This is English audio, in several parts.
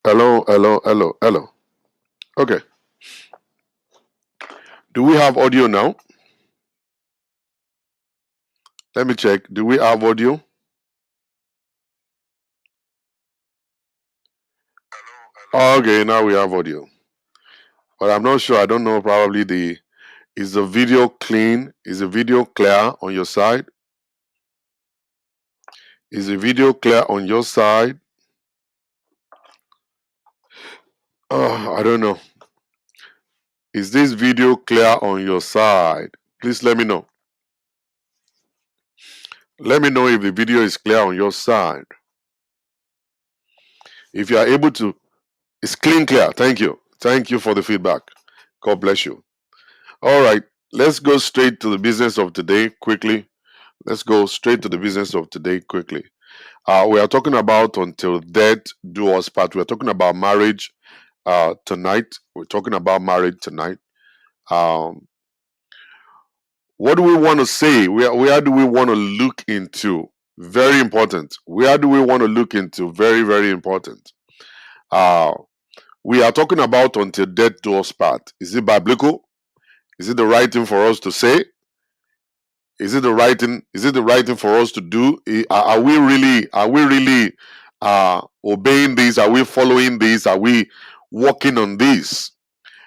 Hello, hello, hello, hello. Okay. Do we have audio now? Let me check. Do we have audio? Okay, now we have audio. But I'm not sure. I don't know. Probably the is the video clean? Is the video clear on your side? Is the video clear on your side? I don't know. Is this video clear on your side? Please let me know. Let me know if the video is clear on your side. If you are able to, it's clear. Thank you. Thank you for the feedback. God bless you. All right, let's go straight to the business of today quickly. Let's go straight to the business of today quickly. We are talking about until death do us part. We're talking about marriage tonight. We're talking about marriage tonight. Um, what do we want to say? Where do we want to look into? Very important. Where do we want to look into? Very, very important. Uh, we are talking about until death do us part. Is it biblical? Is it the right thing for us to say? Is it the right thing? Is it the right thing for us to do? Are we really? Are we really obeying this? Are we following this? Are we working on this?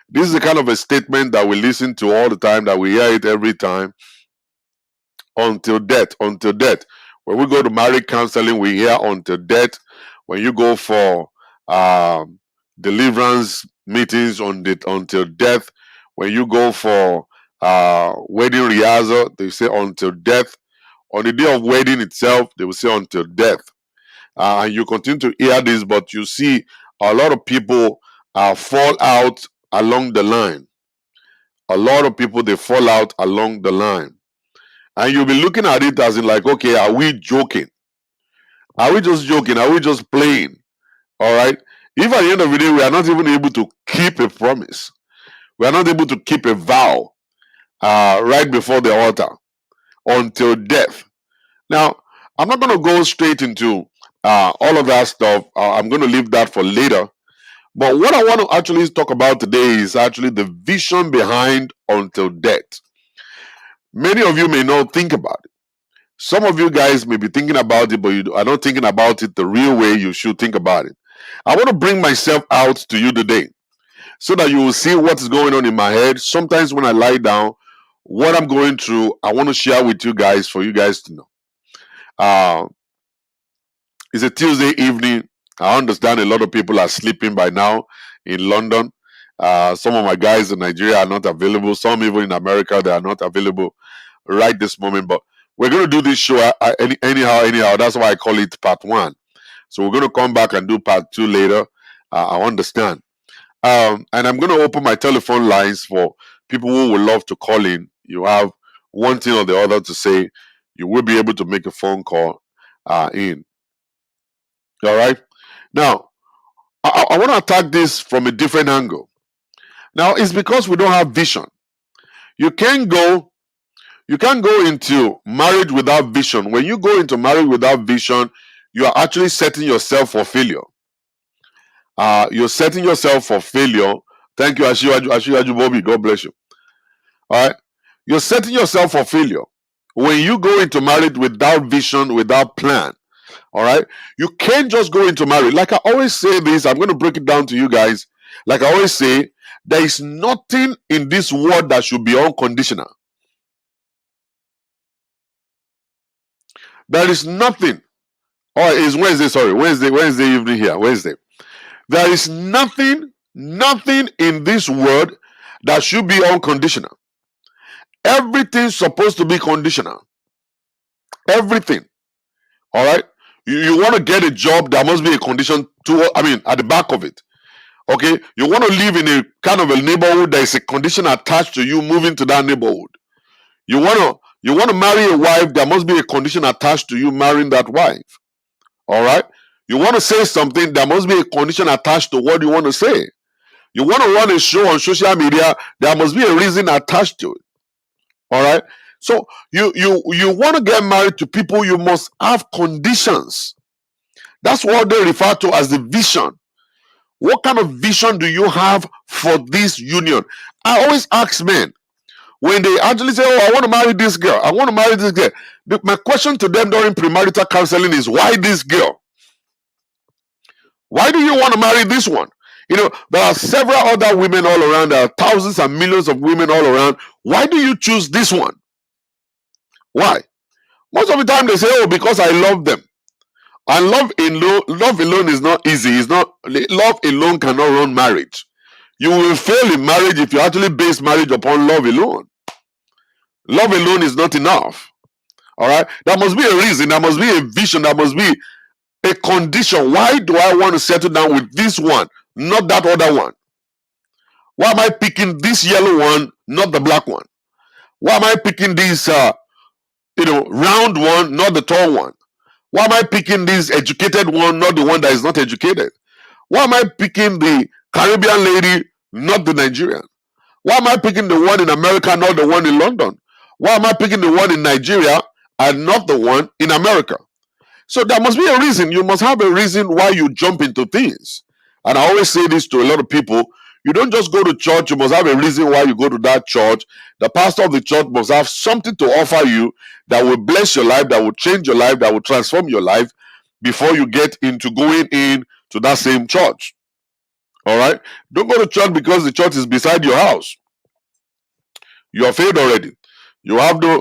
This is the kind of a statement that we listen to all the time. That we hear it every time. Until death. Until death. When we go to marriage counseling, we hear until death. When you go for deliverance meetings on the until death. When you go for wedding rehearsal, they say until death. On the day of wedding itself, they will say until death. And you continue to hear this, but you see a lot of people fall out along the line. A lot of people, they fall out along the line. And you'll be looking at it as in like, okay, are we joking? Are we just joking? Are we just playing? All right. If at the end of the day we are not even able to keep a promise, we are not able to keep a vow right before the altar until death. Now, I'm not going to go straight into all of that stuff. I'm going to leave that for later. But what I want to actually talk about today is actually the vision behind until death. Many of you may not think about it. Some of you guys may be thinking about it, but you are not thinking about it the real way you should think about it. I want to bring myself out to you today so that you will see what's going on in my head. Sometimes when I lie down, what I'm going through, I want to share with you guys for you guys to know. Uh, it's a Tuesday evening. I understand a lot of people are sleeping by now in London. Some of my guys in Nigeria are not available. Some even in America, they are not available right this moment. But we're going to do this show anyhow. That's why I call it part one. So we're going to come back and do part two later. I understand. And I'm going to open my telephone lines for people who would love to call in. You have one thing or the other to say, you will be able to make a phone call in. All right. Now, I want to attack this from a different angle. Now, it's because we don't have vision. You can't go. You can't go into marriage without vision. When you go into marriage without vision, you are actually setting yourself for failure. You're setting yourself for failure. Thank you, Ashiwaju Bobby. God bless you. All right. You're setting yourself for failure. When you go into marriage without vision, without plan, all right, you can't just go into marriage. Like I always say this, I'm going to break it down to you guys. Like I always say, there is nothing in this world that should be unconditional. There is nothing. Oh, it's Wednesday, sorry. Wednesday evening here. Wednesday. There is nothing in this world that should be unconditional. Everything's supposed to be conditional. Everything. All right. You want to get a job, there must be a condition to, at the back of it. Okay. You want to live in a kind of a neighborhood, there is a condition attached to you moving to that neighborhood. You want to marry a wife, there must be a condition attached to you marrying that wife. All right. You want to say something, there must be a condition attached to what you want to say. You want to run a show on social media, there must be a reason attached to it. All right. So you want to get married to people, you must have conditions. That's what they refer to as the vision. What kind of vision do you have for this union? I always ask men when they actually say, "Oh, I want to marry this girl. I want to marry this girl." My question to them during premarital counseling is, "Why this girl? Why do you want to marry this one?" There are several other women all around. There are thousands and millions of women all around. Why do you choose this one? Why? Most of the time they say, "Oh, because I love them." And love alone is not easy. It's not love alone cannot run marriage. You will fail in marriage if you actually base marriage upon love alone. Love alone is not enough. All right, there must be a reason. There must be a vision. There must be a condition. Why do I want to settle down with this one, not that other one? Why am I picking this yellow one, not the black one? Why am I picking this round one, not the tall one? Why am I picking this educated one, not the one that is not educated? Why am I picking the Caribbean lady, not the Nigerian? Why am I picking the one in America, not the one in London? Why am I picking the one in Nigeria and not the one in America? So there must be a reason. You must have a reason why you jump into things. And I always say this to a lot of people. You don't just go to church. You must have a reason why you go to that church. The pastor of the church must have something to offer you that will bless your life, that will change your life, that will transform your life before you get into going in to that same church. All right? Don't go to church because the church is beside your house. You are failed already. You're never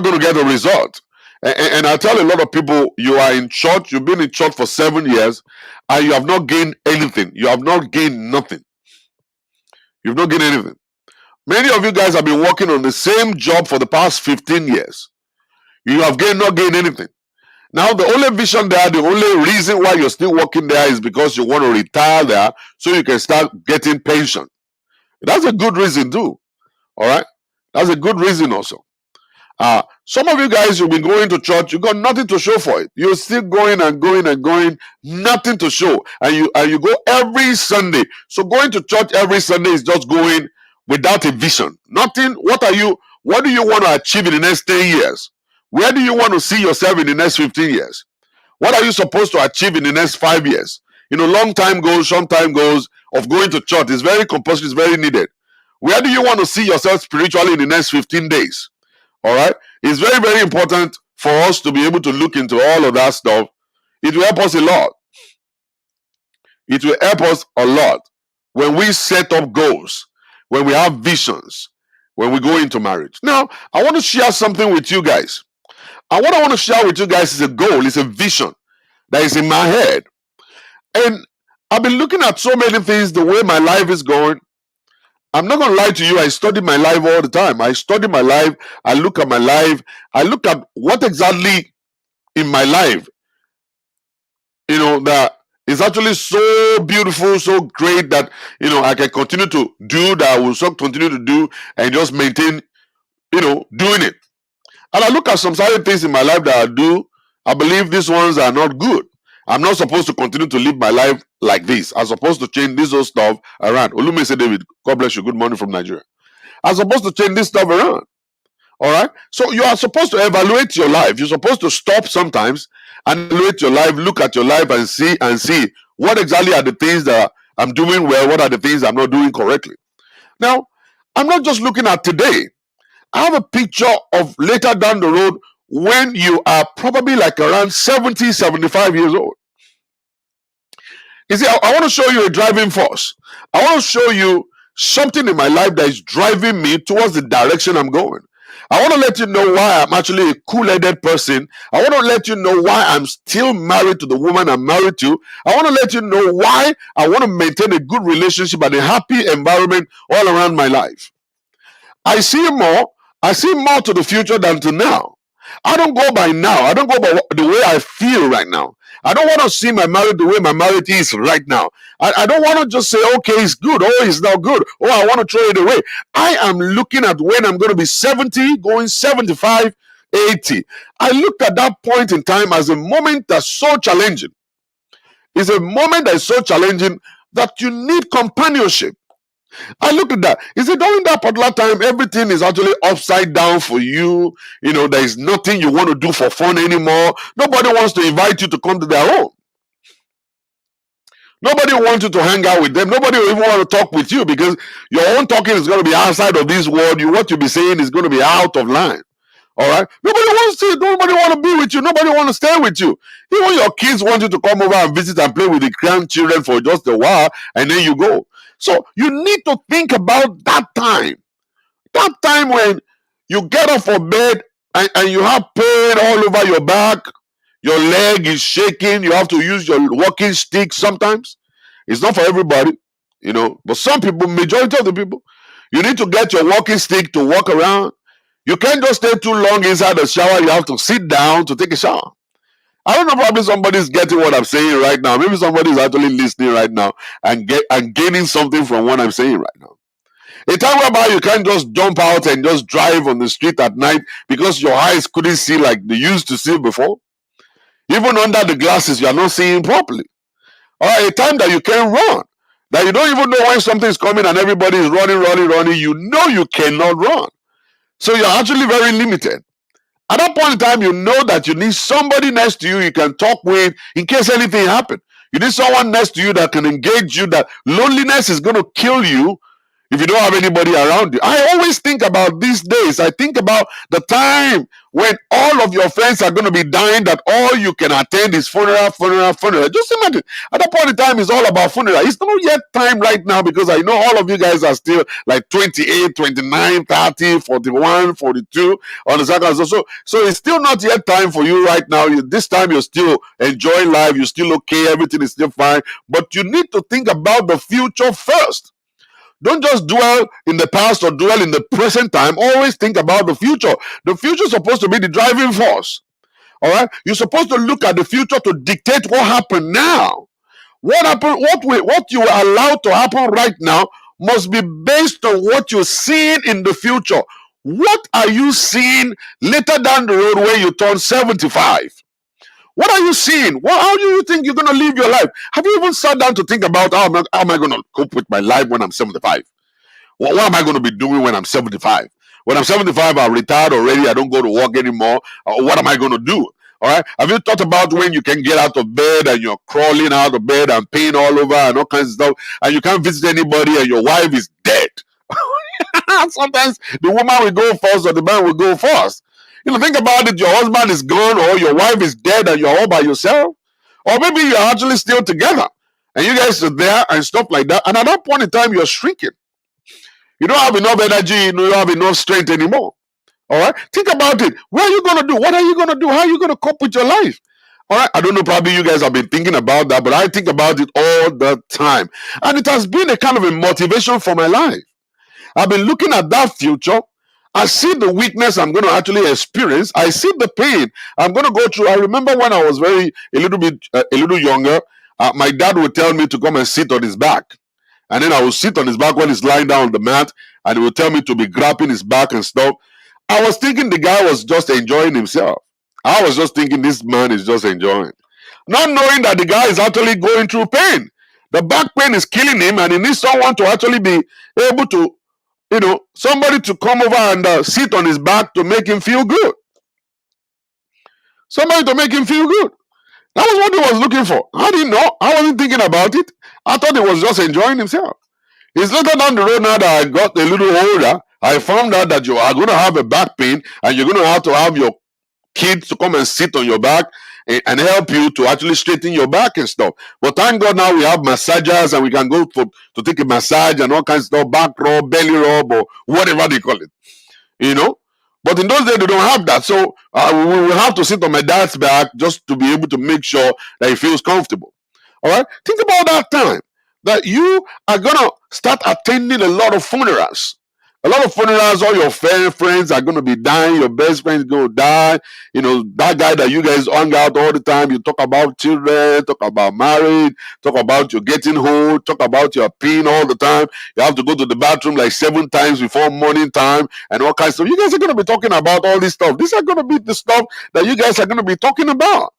going to get a result. And I tell a lot of people, you are in church, you've been in church for 7 years, and you have not gained anything. You have not gained nothing. You've not gained anything. Many of you guys have been working on the same job for the past 15 years. You have not gained anything. Now, the only vision there, the only reason why you're still working there is because you want to retire there so you can start getting pension. That's a good reason too. All right? That's a good reason also. Some of you guys, you've been going to church, you got nothing to show for it. You're still going and going and going, nothing to show. And you go every Sunday. So going to church every Sunday is just going without a vision. Nothing. What do you want to achieve in the next 10 years? Where do you want to see yourself in the next 15 years? What are you supposed to achieve in the next 5 years? Long time goes, short time goes of going to church. It's very compulsory, it's very needed. Where do you want to see yourself spiritually in the next 15 days? All right, it's very, very important for us to be able to look into all of that stuff. It will help us a lot. It will help us a lot when we set up goals, when we have visions, when we go into marriage. Now, I want to share something with you guys. And what I want to share with you guys is a goal, it's a vision that is in my head. And I've been looking at so many things, the way my life is going. I'm not going to lie to you. I study my life all the time. I study my life. I look at my life. I look at what exactly in my life, that is actually so beautiful, so great that, I can continue to do, that I will so continue to do and just maintain, doing it. And I look at some certain things in my life that I do. I believe these ones are not good. I'm not supposed to continue to live my life like this. I'm supposed to change this old stuff around. Olumese David, God bless you. Good morning from Nigeria. I'm supposed to change this stuff around. All right. So you are supposed to evaluate your life. You're supposed to stop sometimes and evaluate your life, look at your life and see what exactly are the things that I'm doing well, what are the things I'm not doing correctly. Now, I'm not just looking at today. I have a picture of later down the road when you are probably like around 70, 75 years old. You see, I want to show you a driving force. I want to show you something in my life that is driving me towards the direction I'm going. I want to let you know why I'm actually a cool-headed person. I want to let you know why I'm still married to the woman I'm married to. I want to let you know why I want to maintain a good relationship and a happy environment all around my life. I see more to the future than to now. I don't go by now. I don't go by the way I feel right now. I don't want to see my marriage the way my marriage is right now. I don't want to just say, okay, it's good. Oh, it's not good. Oh, I want to throw it away. I am looking at when I'm going to be 70, going 75, 80. I look at that point in time as a moment that's so challenging. It's a moment that is so challenging that you need companionship. I looked at that. Is it during that particular time everything is actually upside down for you? There is nothing you want to do for fun anymore. Nobody wants to invite you to come to their home. Nobody wants you to hang out with them. Nobody will even want to talk with you because your own talking is going to be outside of this world. What you be saying is going to be out of line. All right. Nobody wants to. Nobody want to be with you. Nobody want to stay with you. Even your kids want you to come over and visit and play with the grandchildren for just a while, and then you go. So you need to think about that time. That time when you get up for bed and you have pain all over your back, your leg is shaking. You have to use your walking stick sometimes. It's not for everybody, but some people, majority of the people, you need to get your walking stick to walk around. You can't just stay too long inside the shower. You have to sit down to take a shower. I don't know, probably somebody's getting what I'm saying right now. Maybe somebody's actually listening right now and gaining something from what I'm saying right now. A time whereby you can't just jump out and just drive on the street at night because your eyes couldn't see like they used to see before. Even under the glasses, you are not seeing properly. Or a time that you can't run, that you don't even know when something is coming and everybody is running, running, running. You know you cannot run. So you're actually very limited. At that point in time, you know that you need somebody next to you can talk with in case anything happens. You need someone next to you that can engage you, that loneliness is going to kill you if you don't have anybody around you. I always think about these days. I think about the time when all of your friends are going to be dying, that all you can attend is funeral, funeral, funeral. Just imagine, at that point in time, it's all about funeral. It's not yet time right now because I know all of you guys are still like 28, 29, 30, 41, 42 on the second. So it's still not yet time for you right now. This time you're still enjoying life. You're still okay. Everything is still fine. But you need to think about the future first. Don't just dwell in the past or dwell in the present time. Always think about the future. The future is supposed to be the driving force. All right? You're supposed to look at the future to dictate what happened now. What happened, what you are allowed to happen right now must be based on what you're seeing in the future. What are you seeing later down the road when you turn 75? What are you seeing? How do you think you're going to live your life? Have you even sat down to think about how am I going to cope with my life when I'm 75? What am I going to be doing when I'm 75? When I'm 75, I'm retired already. I don't go to work anymore. What am I going to do? All right. Have you thought about when you can get out of bed and you're crawling out of bed and pain all over and all kinds of stuff, and you can't visit anybody and your wife is dead? Sometimes the woman will go first or the man will go first. Think about it. Your husband is gone or your wife is dead and you're all by yourself. Or maybe you're actually still together and you guys are there and stuff like that. And at that point in time, you're shrinking. You don't have enough energy. You don't have enough strength anymore. All right. Think about it. What are you going to do? What are you going to do? How are you going to cope with your life? All right. I don't know. Probably you guys have been thinking about that, but I think about it all the time. And it has been a kind of a motivation for my life. I've been looking at that future. I see the weakness I'm going to actually experience. I see the pain I'm going to go through. I remember when I was a little younger, my dad would tell me to come and sit on his back. And then I would sit on his back when he's lying down on the mat, and he would tell me to be grabbing his back and stuff. I was thinking the guy was just enjoying himself. I was just thinking this man is just enjoying. Not knowing that the guy is actually going through pain. The back pain is killing him, and he needs someone to actually be able to, somebody to come over and sit on his back to make him feel good. Somebody to make him feel good. That was what he was looking for. I didn't know. I wasn't thinking about it. I thought he was just enjoying himself. It's later down the road now that I got a little older, I found out that you are going to have a back pain and you're going to have your kids to come and sit on your back and help you to actually straighten your back and stuff. But thank God now we have massagers and we can go to take a massage and all kinds of stuff, back rub, belly rub, or whatever they call it. But in those days they don't have that. So we will have to sit on my dad's back just to be able to make sure that he feels comfortable. All right? Think about that time that you are going to start attending a lot of funerals. A lot of funerals, all your friends are going to be dying. Your best friend is going to die. That guy that you guys hang out all the time. You talk about children, talk about marriage, talk about you getting old, talk about your pain all the time. You have to go to the bathroom like 7 times before morning time and all kinds of stuff. You guys are going to be talking about all this stuff. These are going to be the stuff that you guys are going to be talking about.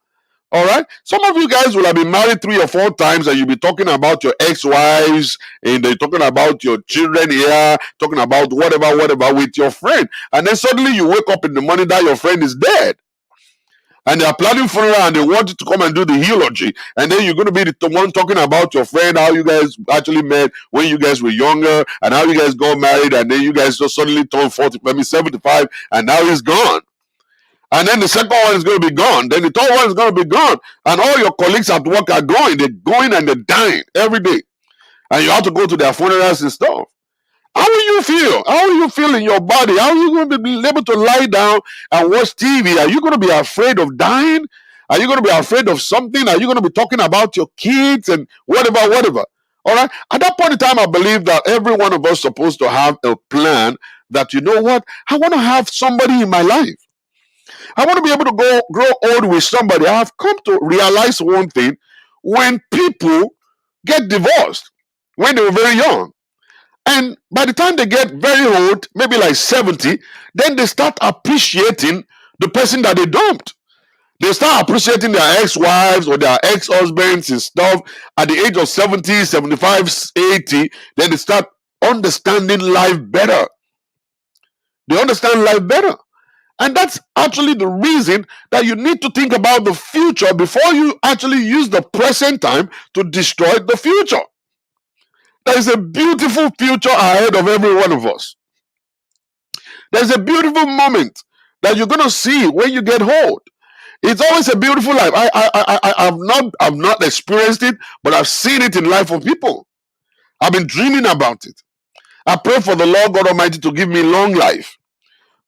All right. Some of you guys will have been married 3 or 4 times and you'll be talking about your ex-wives and they're talking about your children here, talking about whatever with your friend. And then suddenly you wake up in the morning that your friend is dead. and they are planning funeral and they want you to come and do the eulogy, and then you're going to be the one talking about your friend, how you guys actually met when you guys were younger, and how you guys got married, and then you guys just suddenly turned 40, maybe 75, and now he's gone. And then the second one is going to be gone. Then the third one is going to be gone. And all your colleagues at work are going. They're going and they're dying every day. And you have to go to their funerals and stuff. How will you feel? How will you feel in your body? How are you going to be able to lie down and watch TV? Are you going to be afraid of dying? Are you going to be afraid of something? Are you going to be talking about your kids and whatever, whatever? All right. At that point in time, I believe that every one of us is supposed to have a plan that, you know what? I want to have somebody in my life. I want to be able to grow old with somebody. I have come to realize one thing. When people get divorced when they were very young, and by the time they get very old, maybe like 70, then they start appreciating the person that they dumped. They start appreciating their ex-wives or their ex-husbands and stuff at the age of 70, 75, 80. Then they start understanding life better. They understand life better. And that's actually the reason that you need to think about the future before you actually use the present time to destroy the future. There is a beautiful future ahead of every one of us. There's a beautiful moment that you're going to see when you get old. It's always a beautiful life. I've not experienced it, but I've seen it in life of people. I've been dreaming about it. I pray for the Lord God Almighty to give me long life,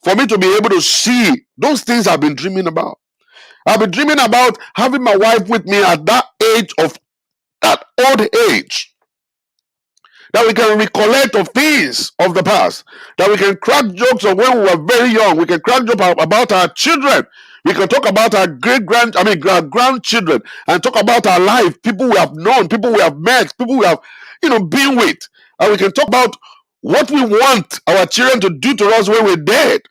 for me to be able to see those things I've been dreaming about. I've been dreaming about having my wife with me at that age of that old age, that we can recollect of things of the past, that we can crack jokes of when we were very young. We can crack jokes about our children. We can talk about our grandchildren, and talk about our life, people we have known, people we have met, people we have, been with. And we can talk about what we want our children to do to us when we're dead.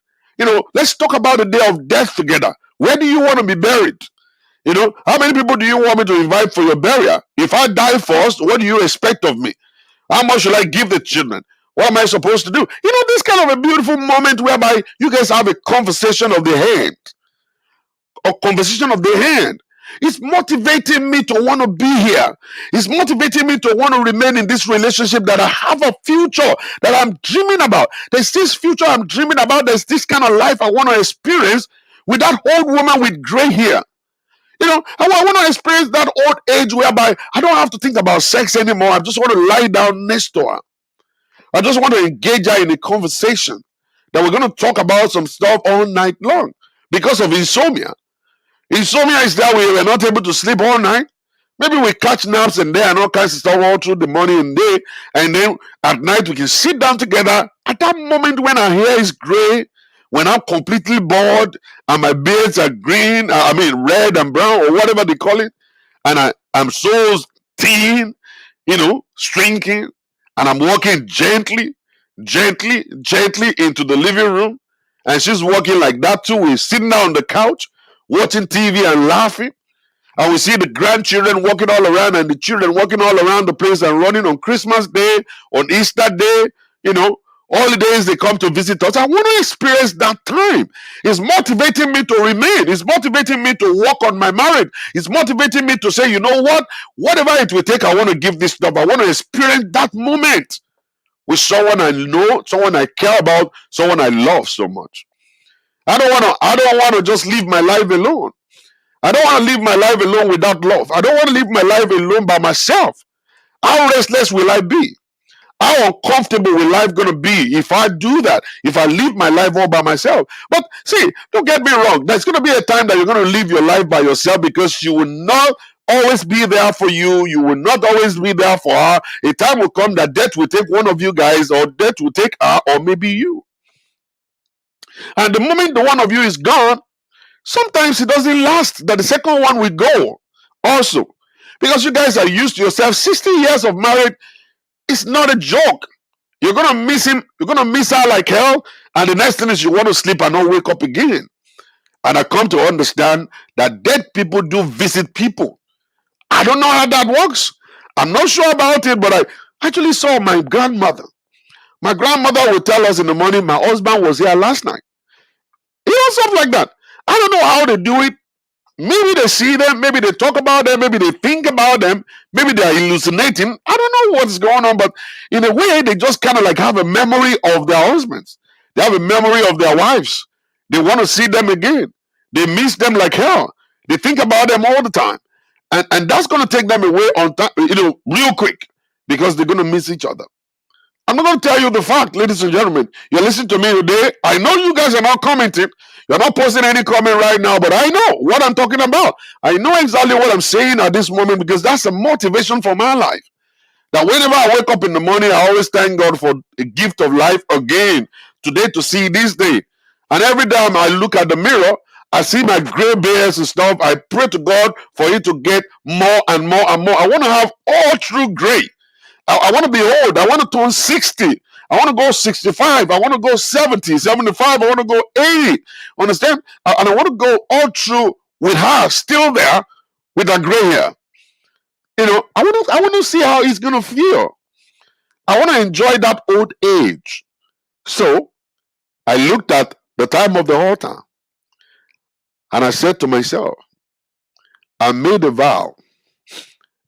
Let's talk about the day of death together. Where do you want to be buried? How many people do you want me to invite for your burial? If I die first, what do you expect of me? How much should I give the children? What am I supposed to do? This kind of a beautiful moment whereby you guys have a conversation of the hand. A conversation of the hand. It's motivating me to want to be here. It's motivating me to want to remain in this relationship, that I have a future that I'm dreaming about. There's this future I'm dreaming about. There's this kind of life I want to experience with that old woman with gray hair. I want to experience that old age whereby I don't have to think about sex anymore. I just want to lie down next to her. I just want to engage her in a conversation that we're going to talk about some stuff all night long because of insomnia. Insomnia is that we were not able to sleep all night. Maybe we catch naps and there and all kinds of stuff all through the morning and day. And then at night we can sit down together. At that moment when our hair is gray, when I'm completely bald and my beards are green, red and brown or whatever they call it, and I'm so thin, shrinking, and I'm walking gently into the living room, and she's walking like that too. We're sitting down on the couch, watching TV and laughing, and we see the grandchildren walking all around and the children walking all around the place and running on Christmas Day, on Easter Day, all the days they come to visit us. I want to experience that time. It's motivating me to remain. It's motivating me to work on my marriage. It's motivating me to say, you know what? Whatever it will take, I want to give this stuff. I want to experience that moment with someone I know, someone I care about, someone I love so much. I don't want to just live my life alone. I don't want to live my life alone without love. I don't want to live my life alone by myself. How restless will I be? How uncomfortable will life going to be if I do that, if I live my life all by myself? But see, don't get me wrong. There's going to be a time that you're going to live your life by yourself, because you will not always be there for you. You will not always be there for her. A time will come that death will take one of you guys, or death will take her, or maybe you. And the moment the one of you is gone, sometimes it doesn't last, that the second one will go also. Because you guys are used to yourself. 60 years of marriage, it's not a joke. You're going to miss him. You're going to miss her like hell. And the next thing is you want to sleep and not wake up again. And I come to understand that dead people do visit people. I don't know how that works. I'm not sure about it, but I actually saw my grandmother. My grandmother would tell us in the morning, my husband was here last night. Stuff like that. I don't know how they do it. Maybe they see them, maybe they talk about them, maybe they think about them, maybe they are hallucinating. I don't know what's going on, but in a way, they just kind of like have a memory of their husbands. They have a memory of their wives. They want to see them again. They miss them like hell. They think about them all the time. And that's going to take them away on time, real quick, because they're going to miss each other. I'm not going to tell you the fact, ladies and gentlemen. You're listening to me today. I know you guys are not commenting. You're not posting any comment right now, but I know what I'm talking about. I know exactly what I'm saying at this moment because that's a motivation for my life. That whenever I wake up in the morning, I always thank God for the gift of life again today to see this day. And every time I look at the mirror, I see my gray hairs and stuff. I pray to God for it to get more and more and more. I want to have all true gray. I want to be old. I want to turn 60. I want to go 65. I want to go 70, 75. I want to go 80. Understand? And I want to go all through with her still there with her gray hair. I want to see how it's going to feel. I want to enjoy that old age. So I looked at the time of the altar and I said to myself, I made a vow.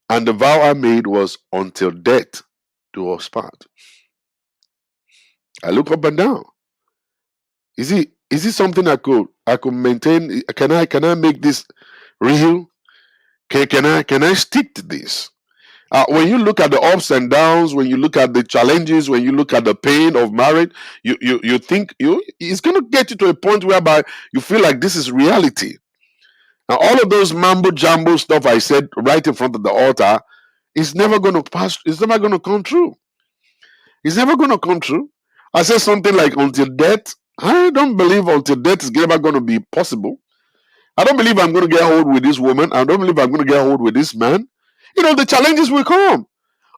And the vow I made was until death do us part. I look up and down. Is it something I could maintain? Can I make this real? Can I stick to this? When you look at the ups and downs, when you look at the challenges, when you look at the pain of marriage, you think it's gonna get you to a point whereby you feel like this is reality. Now all of those mambo jumbo stuff I said right in front of the altar is never gonna pass, it's never gonna come true. It's never gonna come true. I said something like until death. I don't believe until death is ever gonna be possible. I don't believe I'm gonna get hold with this woman. I don't believe I'm gonna get hold with this man. The challenges will come.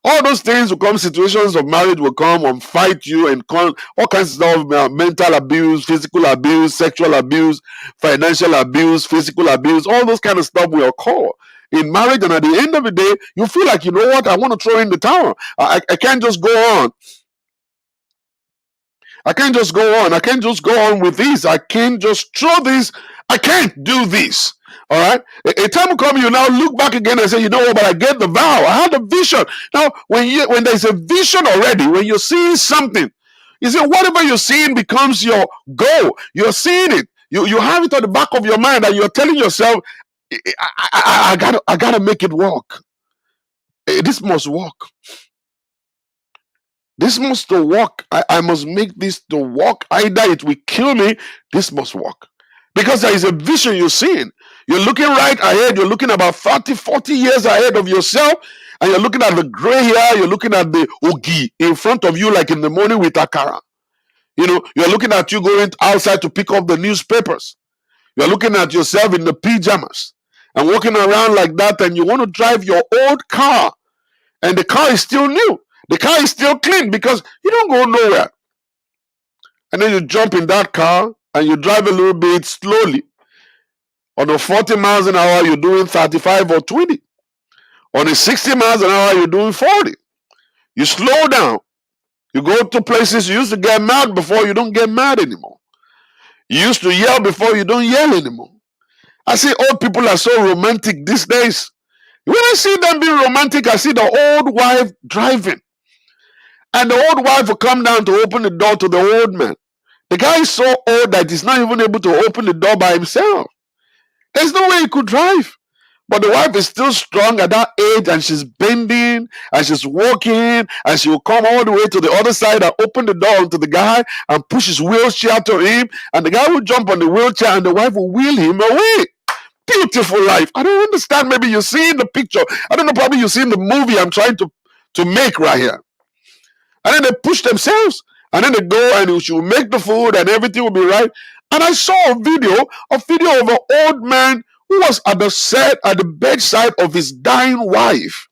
All those things will come. Situations of marriage will come and fight you and all kinds of stuff: mental abuse, physical abuse, sexual abuse, financial abuse, physical abuse. All those kind of stuff will occur in marriage. And at the end of the day, you feel like, you know what? I want to throw in the towel. I can't just go on. I can't just go on. I can't just go on with this. I can't just throw this. I can't do this. All right. A time will come, you now look back again and say, you know what, but I get the vow. I had a vision. Now, when there's a vision already, when you're seeing something, you see, whatever you're seeing becomes your goal. You're seeing it. You have it on the back of your mind and you're telling yourself, I gotta make it work. This must work. This must work. I must make this to work. Either it will kill me. This must work. Because there is a vision you're seeing. You're looking right ahead. You're looking about 30, 40 years ahead of yourself. And you're looking at the gray hair. You're looking at the ogi in front of you, like in the morning with akara. You're looking at you going outside to pick up the newspapers. You're looking at yourself in the pajamas and walking around like that. And you want to drive your old car. And the car is still new. The car is still clean because you don't go nowhere. And then you jump in that car and you drive a little bit slowly. On a 40 miles an hour, you're doing 35 or 20. On a 60 miles an hour, you're doing 40. You slow down. You go to places you used to get mad before, you don't get mad anymore. You used to yell before, you don't yell anymore. I see old people are so romantic these days. When I see them being romantic, I see the old wife driving. And the old wife will come down to open the door to the old man. The guy is so old that he's not even able to open the door by himself. There's no way he could drive. But the wife is still strong at that age and she's bending and she's walking and she will come all the way to the other side and open the door to the guy and push his wheelchair to him. And the guy will jump on the wheelchair and the wife will wheel him away. Beautiful life. I don't understand. Maybe you're seeing the picture. I don't know. Probably you're seeing the movie I'm trying to make right here. And then they push themselves. And then they go and she will make the food and everything will be right. And I saw a video of an old man who was at the bedside of his dying wife.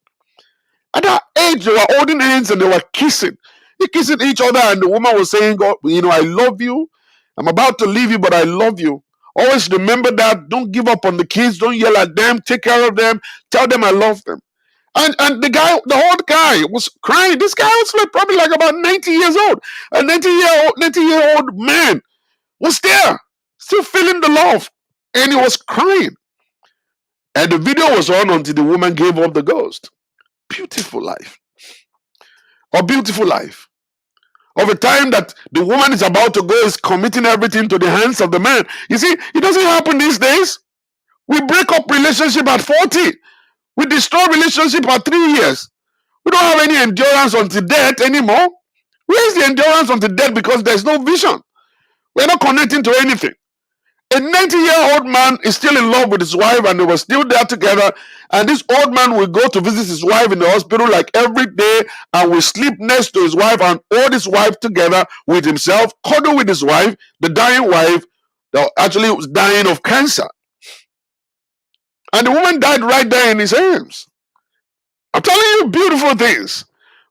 At that age, they were holding hands and they were kissing. They kissing each other, and the woman was saying, God, I love you. I'm about to leave you, but I love you. Always remember that. Don't give up on the kids. Don't yell at them. Take care of them. Tell them I love them. And the old guy was crying. This guy was probably like about 90 years old. A 90-year-old man was there, still feeling the love. And he was crying. And the video was on until the woman gave up the ghost. Beautiful life. A beautiful life. Of a time that the woman is about to go, is committing everything to the hands of the man. You see, it doesn't happen these days. We break up relationship at 40. We destroy relationship at 3 years. We don't have any endurance until death anymore. Where is the endurance until death? Because there's no vision. We're not connecting to anything. A 90-year-old man is still in love with his wife, and they were still there together. And this old man will go to visit his wife in the hospital like every day, and will sleep next to his wife and hold his wife together with himself, cuddle with his wife, the dying wife, that actually was dying of cancer. And the woman died right there in his arms. I'm telling you, beautiful things.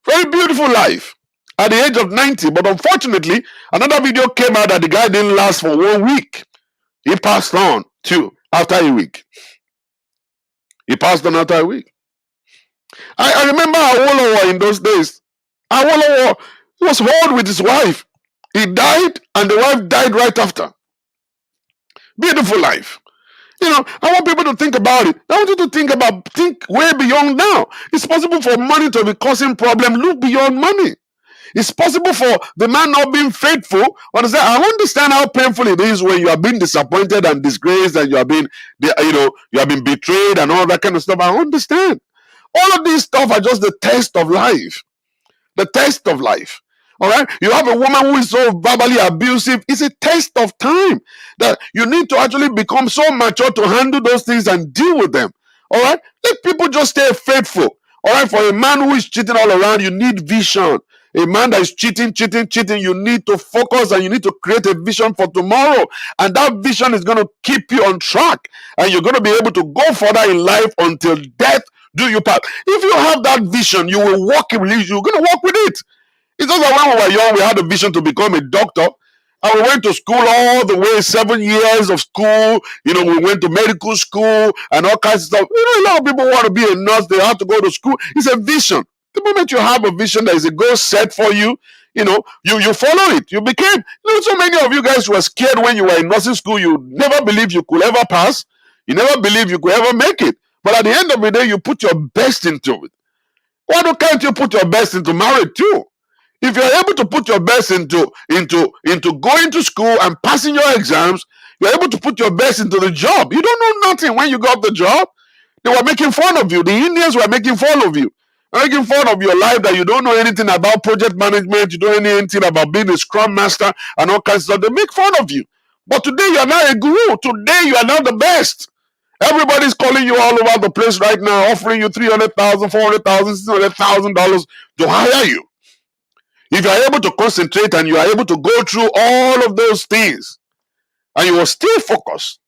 Very beautiful life at the age of 90. But unfortunately, another video came out that the guy didn't last for 1 week. He passed on too after a week. He passed on after a week. I remember Awolowo in those days. Awolowo was old with his wife. He died, and the wife died right after. Beautiful life. You know, I want people to think about it. I want you to think way beyond now. It's possible for money to be causing problem. Look beyond money. It's possible for the man not being faithful. Understand? I understand how painful it is when you are being disappointed and disgraced, and you have been betrayed and all that kind of stuff. I understand. All of these stuff are just the test of life. The test of life. All right. You have a woman who is so verbally abusive. It's a test of time that you need to actually become so mature to handle those things and deal with them. All right. Let people just stay faithful. All right. For a man who is cheating all around, you need vision. A man that is cheating, you need to focus, and you need to create a vision for tomorrow. And that vision is going to keep you on track. And you're going to be able to go further in life until death do you part. If you have that vision, you will walk it. You're going to walk with it. It's just that when we were young, we had a vision to become a doctor. And we went to school all the way, 7 years of school. You know, we went to medical school and all kinds of stuff. You know, a lot of people want to be a nurse. They have to go to school. It's a vision. The moment you have a vision that is a goal set for you, you know, you follow it. You became, you know, so many of you guys were scared when you were in nursing school. You never believed you could ever pass. You never believed you could ever make it. But at the end of the day, you put your best into it. Why can't you put your best into marriage too? If you're able to put your best into going to school and passing your exams, you're able to put your best into the job. You don't know nothing when you got the job. They were making fun of you. The Indians were making fun of you. Making fun of your life, that you don't know anything about project management, you don't know anything about being a scrum master and all kinds of stuff. They make fun of you. But today you are now a guru. Today you are now the best. Everybody's calling you all over the place right now, offering you $300,000, $400,000, $600,000 to hire you. If you are able to concentrate and you are able to go through all of those things, and you will still focus,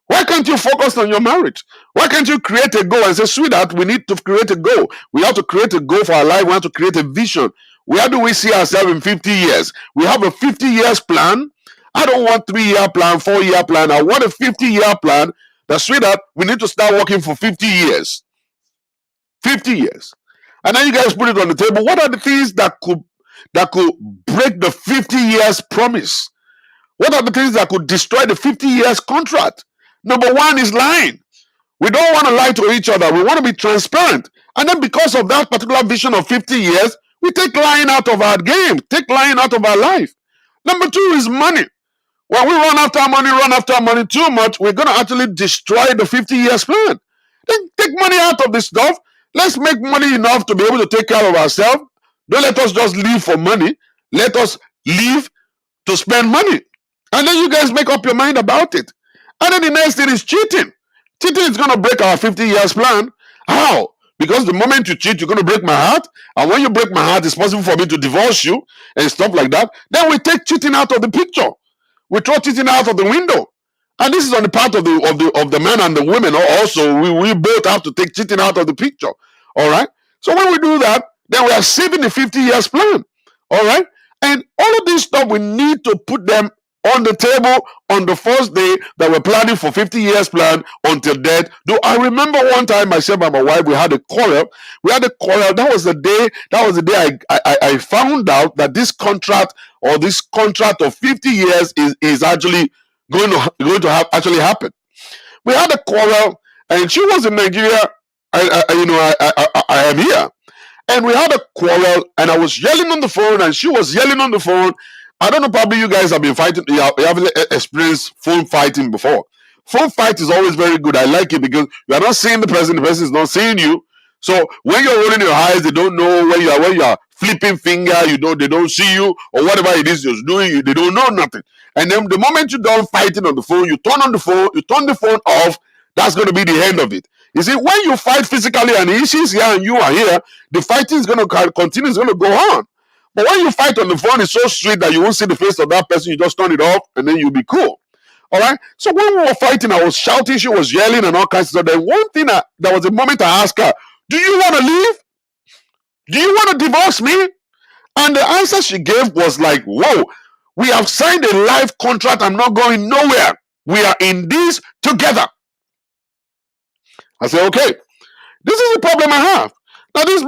why can't you focus on your marriage? Why can't you create a goal and say, sweetheart, we need to create a goal. We have to create a goal for our life. We have to create a vision. Where do we see ourselves in 50 years? We have a 50 years plan. I don't want 3-year plan, 4-year plan. I want a 50-year plan. That, sweetheart, we need to start working for 50 years. 50 years. And then you guys put it on the table. What are the things that could break the 50 years promise? What are the things that could destroy the 50 years contract? Number one is lying. We don't want to lie to each other. We want to be transparent. And then because of that particular vision of 50 years, we take lying out of our game, take lying out of our life. Number two is money. When we run after money too much, we're going to actually destroy the 50 years plan. Then take money out of this stuff. Let's make money enough to be able to take care of ourselves. Don't let us just live for money. Let us live to spend money. And then you guys make up your mind about it. And then the next thing is cheating. Cheating is going to break our 50 years plan. How? Because the moment you cheat, you're going to break my heart. And when you break my heart, it's possible for me to divorce you and stuff like that. Then we take cheating out of the picture. We throw cheating out of the window. And this is on the part of the man and the women. Also, we both have to take cheating out of the picture. All right? So when we do that, then we are saving the 50 years plan. All right? And all of this stuff, we need to put them on the table on the first day that we're planning for 50 years plan until death. Do I remember one time myself and my wife, we had a quarrel. That was the day I found out that this contract of 50 years is actually going to actually happen. We had a quarrel, and she was in Nigeria. I am here, and we had a quarrel, and I was yelling on the phone, and she was yelling on the phone. I don't know, probably you guys have been fighting, you have experienced phone fighting before. Phone fight is always very good. I like it because you are not seeing the person is not seeing you. So when you're rolling your eyes, they don't know where you are flipping finger, they don't see you, or whatever it is you're doing, they don't know nothing. And then the moment you're done fighting on the phone, you turn the phone off, that's going to be the end of it. You see, when you fight physically and she's here and you are here, the fighting is going to continue, it's going to go on. But when you fight on the phone, it's so sweet that you won't see the face of that person. You just turn it off and then you'll be cool. All right. So when we were fighting, I was shouting, she was yelling and all kinds of stuff. Then one thing, there was a moment I asked her, do you want to leave? Do you want to divorce me? And the answer she gave was like, whoa, we have signed a life contract. I'm not going nowhere. We are in this together. I said, okay, this is the problem I have. Now this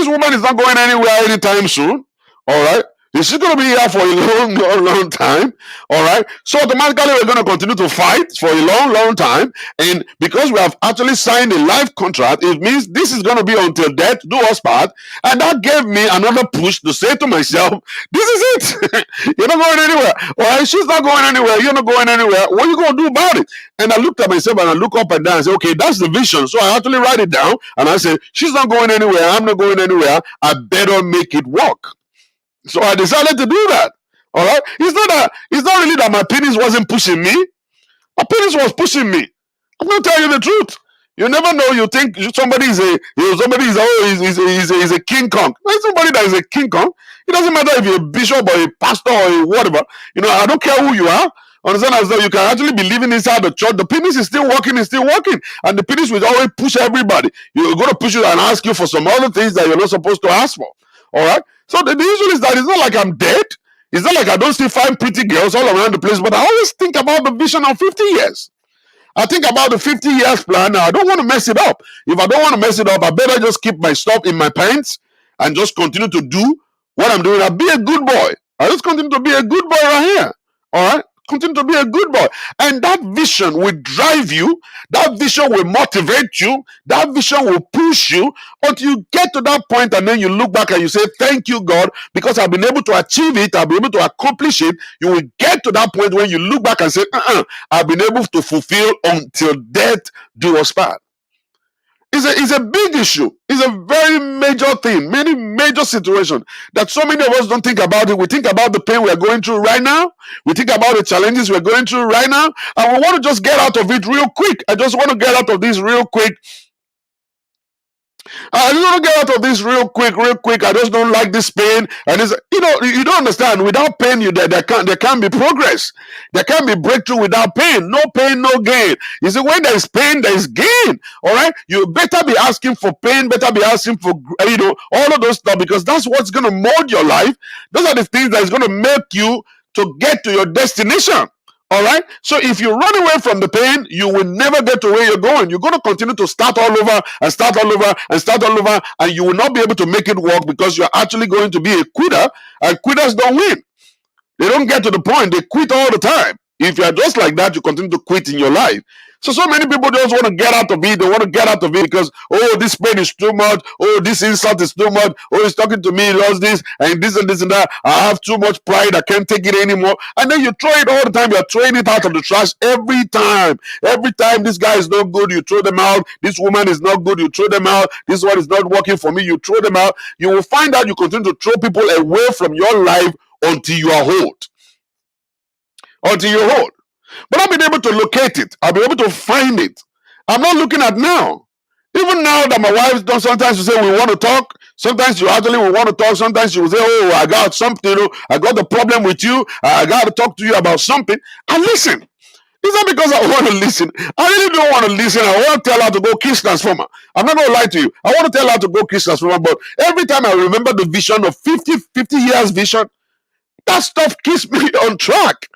woman is not going anywhere anytime soon. All right. She's going to be here for a long, long, long time. All right. So automatically we're going to continue to fight for a long, long time. And because we have actually signed a life contract, it means this is going to be until death do us part. And that gave me another push to say to myself, this is it. You're not going anywhere. All right. She's not going anywhere. You're not going anywhere. What are you going to do about it? And I looked at myself and I look up and down and say, okay, that's the vision. So I actually write it down and I say, she's not going anywhere. I'm not going anywhere. I better make it work. So I decided to do that. All right. It's not really that my penis wasn't pushing me. My penis was pushing me. I'm gonna tell you the truth. You never know. You think somebody is a King Kong. There's somebody that is a King Kong. It doesn't matter if you're a bishop or a pastor or a whatever. I don't care who you are. Understand? As though you can actually be living inside the church. The penis is still working. And the penis will always push everybody. You're gonna push you and ask you for some other things that you're not supposed to ask for. All right. So the issue is that it's not like I'm dead. It's not like I don't still find pretty girls all around the place, but I always think about the vision of 50 years. I think about the 50 years plan. Now, I don't want to mess it up. If I don't want to mess it up, I better just keep my stuff in my pants and just continue to do what I'm doing. I'll be a good boy. I just continue to be a good boy right here. All right? Continue to be a good boy. And that vision will drive you. That vision will motivate you. That vision will push you until you get to that point and then you look back and you say, thank you, God, because I've been able to achieve it. I've been able to accomplish it. You will get to that point when you look back and say, I've been able to fulfill until death do us part. It's a big issue. It's a very major thing, many major situations that so many of us don't think about it. We think about the pain we are going through right now. We think about the challenges we're going through right now. And we want to just get out of it real quick. I just want to get out of this real quick. I just want to get out of this real quick. I just don't like this pain. And it's, you don't understand. Without pain, there can't be progress. There can't be breakthrough without pain. No pain, no gain. You see, when there is pain, there is gain. All right. You better be asking for pain. Better be asking for all of those stuff, because that's what's going to mold your life. Those are the things that is going to make you to get to your destination. All right. So if you run away from the pain, you will never get to where you're going. You're going to continue to start all over and start all over and start all over, and you will not be able to make it work because you're actually going to be a quitter, and quitters don't win. They don't get to the point. They quit all the time. If you're just like that, you continue to quit in your life. So many people just want to get out of it. They want to get out of it because, this pain is too much. This insult is too much. He's talking to me, he loves this and this and this and that. I have too much pride. I can't take it anymore. And then you throw it all the time. You're throwing it out of the trash every time. Every time this guy is not good, you throw them out. This woman is not good, you throw them out. This one is not working for me, you throw them out. You will find out you continue to throw people away from your life until you are whole. Until you're whole. But I've been able to locate it. I've been able to find it. I'm not looking at now. Even now that my wife does, sometimes she say we want to talk. Sometimes you actually will want to talk. Sometimes she will say, I got something. I got the problem with you. I got to talk to you about something. I listen. It's not because I want to listen. I really don't want to listen. I want to tell her to go kiss Transformer. I'm not going to lie to you. I want to tell her to go kiss Transformer. But every time I remember the vision of 50 years vision, that stuff keeps me on track.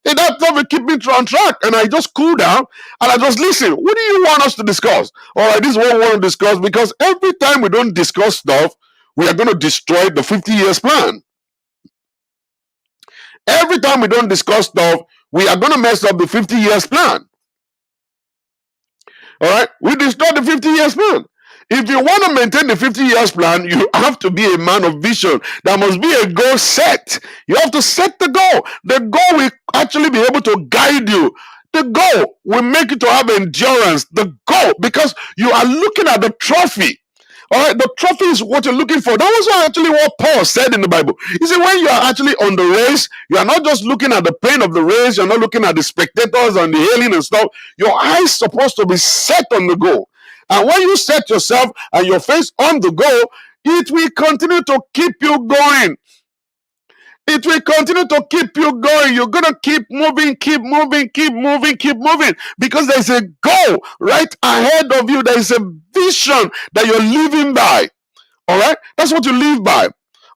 And that stuff will keep me on track. And I just cool down and I just listen. What do you want us to discuss? All right, this is what we want to discuss, because every time we don't discuss stuff, we are going to destroy the 50 years plan. Every time we don't discuss stuff, we are going to mess up the 50 years plan. All right, we destroyed the 50 years plan. If you want to maintain the 50 years plan, you have to be a man of vision. There must be a goal set. You have to set the goal. The goal will actually be able to guide you. The goal will make you to have endurance. The goal, because you are looking at the trophy. All right, the trophy is what you're looking for. That was actually what Paul said in the Bible. He said, when you are actually on the race, you are not just looking at the pain of the race, you're not looking at the spectators and the hailing and stuff. Your eyes supposed to be set on the goal. And when you set yourself and your face on the goal, it will continue to keep you going. It will continue to keep you going. You're going to keep moving, keep moving, keep moving, keep moving, because there's a goal right ahead of you. There is a vision that you're living by. All right, that's what you live by.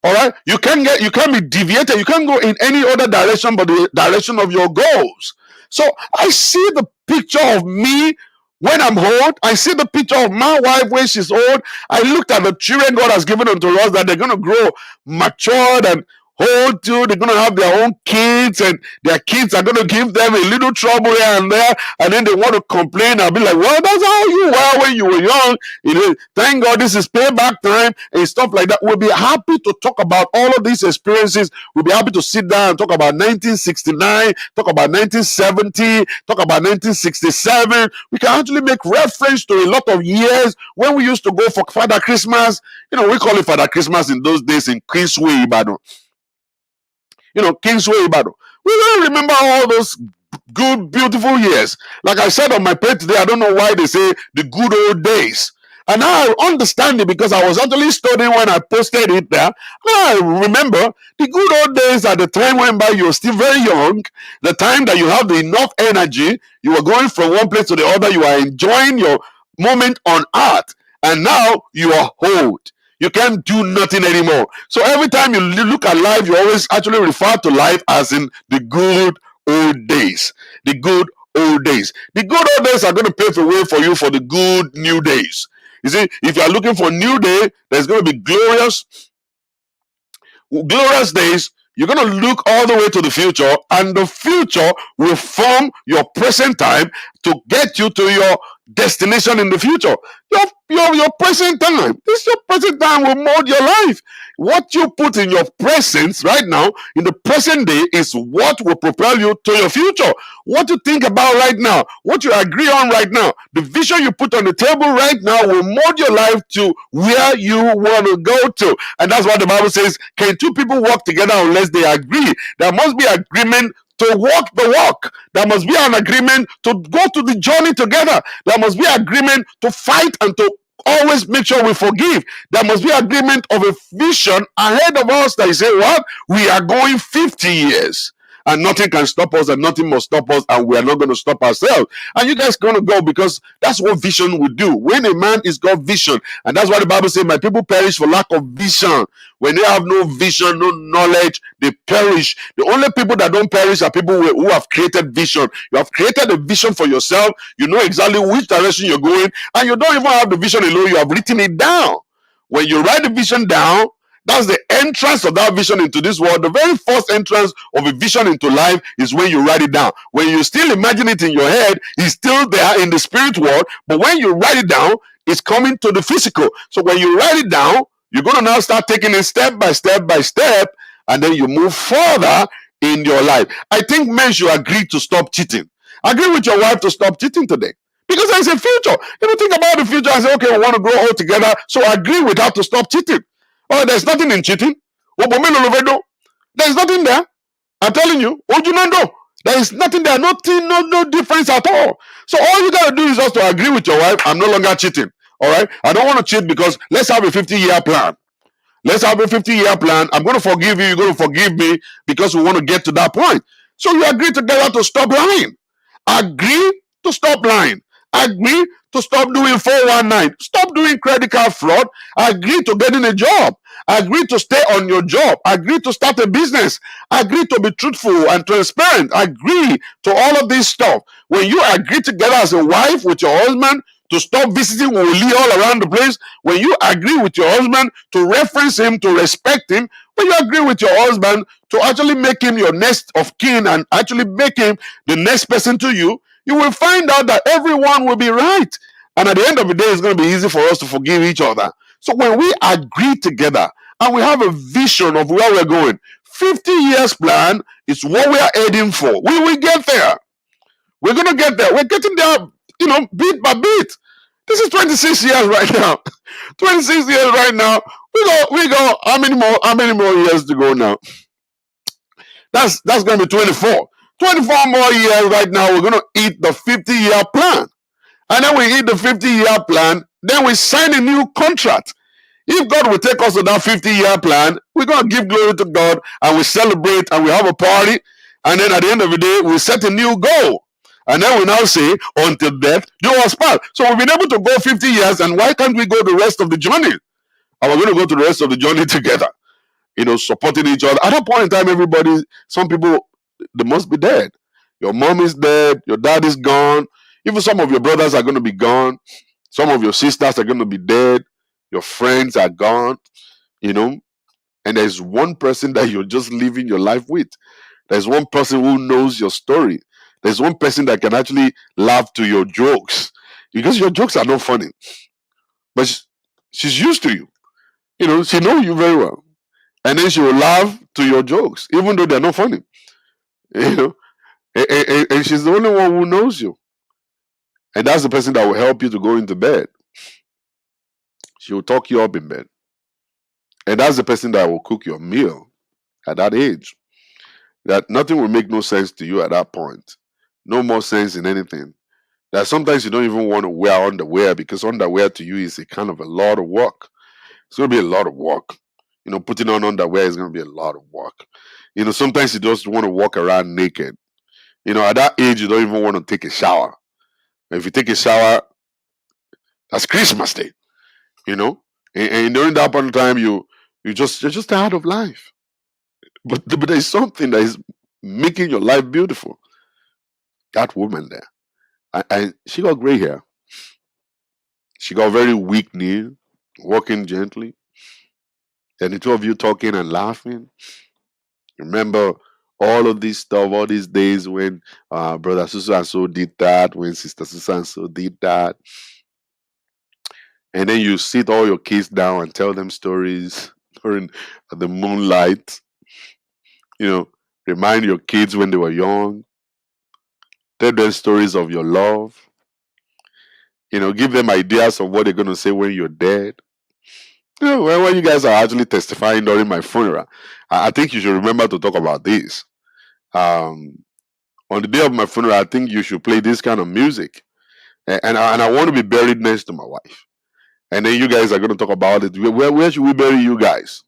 All right, you can't be deviated. You can't go in any other direction but the direction of your goals. So I see the picture of me when I'm old. I see the picture of my wife when she's old. I looked at the children God has given unto us, that they're going to grow matured and old too. They're going to have their own kids, and their kids are going to give them a little trouble here and there, and then they want to complain. I'll be like, well, that's how you were when you were young. You know, thank God this is payback time and stuff like that. We'll be happy to talk about all of these experiences. We'll be happy to sit down and talk about 1969, talk about 1970, talk about 1967. We can actually make reference to a lot of years when we used to go for Father Christmas. You know, we call it Father Christmas in those days in Queensway, Ibadan. You know, Kingsway, Ibadan. We don't remember all those good, beautiful years. Like I said on my page today, I don't know why they say the good old days. And now I understand it, because I was actually studying when I posted it there. Now I remember the good old days at the time went by. You were still very young. The time that you have enough energy. You were going from one place to the other. You are enjoying your moment on earth. And now you are old. You can't do nothing anymore. So every time you look at life, you always actually refer to life as in the good old days. The good old days. The good old days are going to pave the way for you for the good new days. You see, if you are looking for a new day, there's going to be glorious days. You're going to look all the way to the future, and the future will form your present time to get you to your destination in the future. Your present time. This your present time will mold your life. What you put in your presence right now, in the present day, is what will propel you to your future. What you think about right now, what you agree on right now, the vision you put on the table right now will mold your life to where you want to go to. And that's what the Bible says. Can two people work together unless they agree? There must be agreement to walk the walk. There must be an agreement to go to the journey together. There must be agreement to fight and to always make sure we forgive. There must be agreement of a vision ahead of us that you say, what? We are going 50 years. And nothing can stop us, and nothing must stop us, and we are not going to stop ourselves. And you guys going to go, because that's what vision will do. When a man is got vision, and that's why the Bible says, my people perish for lack of vision. When they have no vision, no knowledge, they perish. The only people that don't perish are people who have created vision. You have created a vision for yourself. You know exactly which direction you're going, and you don't even have the vision alone. You have written it down. When you write the vision down, that's the entrance of that vision into this world. The very first entrance of a vision into life is when you write it down. When you still imagine it in your head, it's still there in the spirit world. But when you write it down, it's coming to the physical. So when you write it down, you're going to now start taking it step by step by step, and then you move further in your life. I think men should agree to stop cheating. Agree with your wife to stop cheating today. Because there's a future. You don't think about the future and say, okay, we want to grow old together, so agree with her to stop cheating. Oh, there's nothing in cheating. There's nothing there. I'm telling you. What you not know? There is nothing there. Nothing, no difference at all. So all you gotta do is just to agree with your wife. I'm no longer cheating. All right. I don't want to cheat, because let's have a 50-year plan. Let's have a 50-year plan. I'm going to forgive you. You're going to forgive me, because we want to get to that point. So you agree together to stop lying. Agree to stop lying. Agree to stop doing 419. Stop doing credit card fraud. Agree to getting a job. Agree to stay on your job. Agree to start a business. Agree to be truthful and transparent. Agree to all of this stuff. When you agree together as a wife with your husband to stop visiting Woli all around the place, when you agree with your husband to reference him, to respect him, when you agree with your husband to actually make him your next of kin and actually make him the next person to you, you will find out that everyone will be right. And at the end of the day, it's going to be easy for us to forgive each other. So when we agree together and we have a vision of where we're going, 50 years plan is what we are heading for. We will get there. We're going to get there. We're getting there, bit by bit. This is 26 years right now. 26 years right now. We go. How many more years to go now? That's going to be 24. 24 more years right now. We're going to eat the 50-year plan. And then we hit the 50-year plan, then we sign a new contract. If God will take us to that 50-year plan, we're going to give glory to God and we celebrate and we have a party. And then at the end of the day, we set a new goal. And then we now say, until death do us part. So we've been able to go 50 years, and why can't we go the rest of the journey? And we're going to go to the rest of the journey together, supporting each other. At that point in time, some people, they must be dead. Your mom is dead, your dad is gone. Even some of your brothers are going to be gone. Some of your sisters are going to be dead. Your friends are gone, and there's one person that you're just living your life with. There's one person who knows your story. There's one person that can actually laugh to your jokes, because your jokes are not funny. But she's used to you. She knows you very well. And then she will laugh to your jokes, even though they're not funny. You know, and she's the only one who knows you. And that's the person that will help you to go into bed. She will talk you up in bed. And that's the person that will cook your meal at that age. That nothing will make no sense to you at that point. No more sense in anything. That sometimes you don't even want to wear underwear, because underwear to you is a kind of a lot of work. It's going to be a lot of work. Putting on underwear is going to be a lot of work. Sometimes you just want to walk around naked. At that age, you don't even want to take a shower. If you take a shower, that's Christmas Day. And during that point of time, you're just tired of life. But there's something that is making your life beautiful. That woman there, and she got gray hair. She got very weak knee, walking gently. And the two of you talking and laughing. Remember all of this stuff, all these days when brother so and so did that, when sister so and so did that. And then you sit all your kids down and tell them stories during the moonlight. Remind your kids when they were young. Tell them stories of your love. Give them ideas of what they're going to say when you're dead. When you guys are actually testifying during my funeral, I think you should remember to talk about this. On the day of my funeral, I think you should play this kind of music. And I want to be buried next to my wife. And then you guys are going to talk about it. Where should we bury you guys?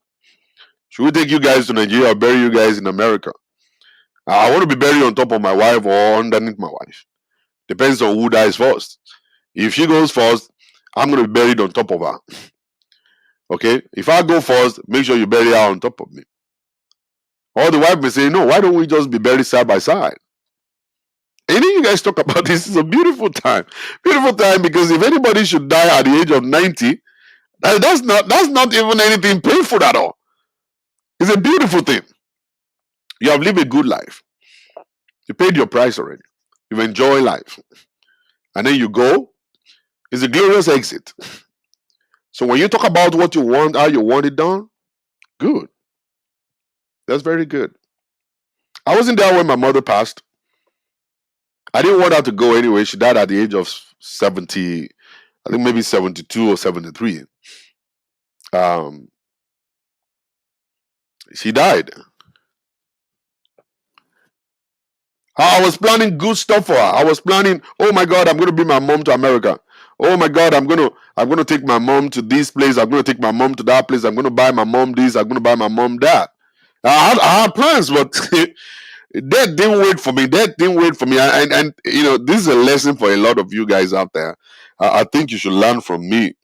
Should we take you guys to Nigeria or bury you guys in America? I want to be buried on top of my wife or underneath my wife. Depends on who dies first. If she goes first, I'm going to be buried on top of her. Okay? If I go first, make sure you bury her on top of me. Or the wife may say, no, why don't we just be buried side by side? And then you guys talk about this. It's a beautiful time. Beautiful time, because if anybody should die at the age of 90, that's not even anything painful at all. It's a beautiful thing. You have lived a good life. You paid your price already. You've enjoyed life. And then you go. It's a glorious exit. So when you talk about what you want, how you want it done, good. That's very good. I wasn't there when my mother passed. I didn't want her to go anyway. She died at the age of 70, I think maybe 72 or 73. She died. I was planning good stuff for her. I was planning, oh my God, I'm going to bring my mom to America. Oh my God, I'm going to take my mom to this place. I'm going to take my mom to that place. I'm going to buy my mom this. I'm going to buy my mom that. I had plans, but that didn't wait for me. That didn't wait for me. And this is a lesson for a lot of you guys out there. I think you should learn from me.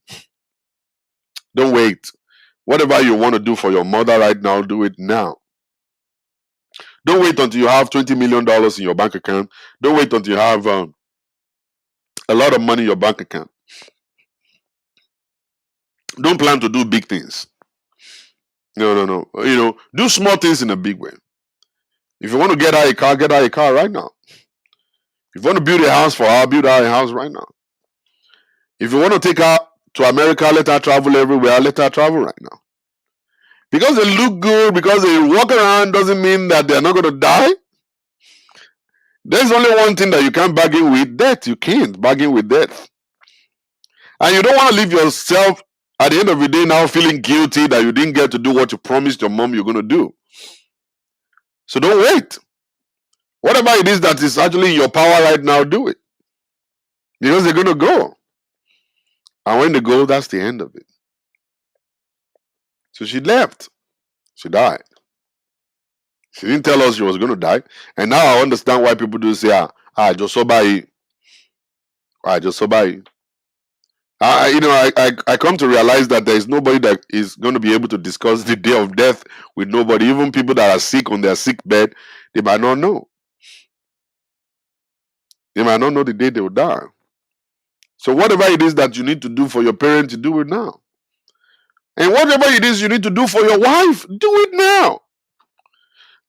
Don't wait. Whatever you want to do for your mother right now, do it now. Don't wait until you have $20 million in your bank account. Don't wait until you have a lot of money in your bank account. Don't plan to do big things. No. Do small things in a big way. If you want to get her a car right now. If you want to build a house for her, build her a house right now. If you want to take her to America, let her travel everywhere. Let her travel right now. Because they look good, because they walk around, doesn't mean that they're not going to die. There's only one thing that you can't bargain with: death. You can't bargain with death. And you don't want to leave yourself at the end of the day now feeling guilty that you didn't get to do what you promised your mom you're going to do. So don't wait. Whatever it is that is actually in your power right now, do it. Because they're going to go. And when they go, that's the end of it. So she left. She died. She didn't tell us she was going to die. And now I understand why people do say, just so by. Just so by. I come to realize that there is nobody that is going to be able to discuss the day of death with nobody. Even people that are sick on their sick bed, they might not know. They might not know the day they will die. So whatever it is that you need to do for your parents, you do it now. And whatever it is you need to do for your wife, do it now.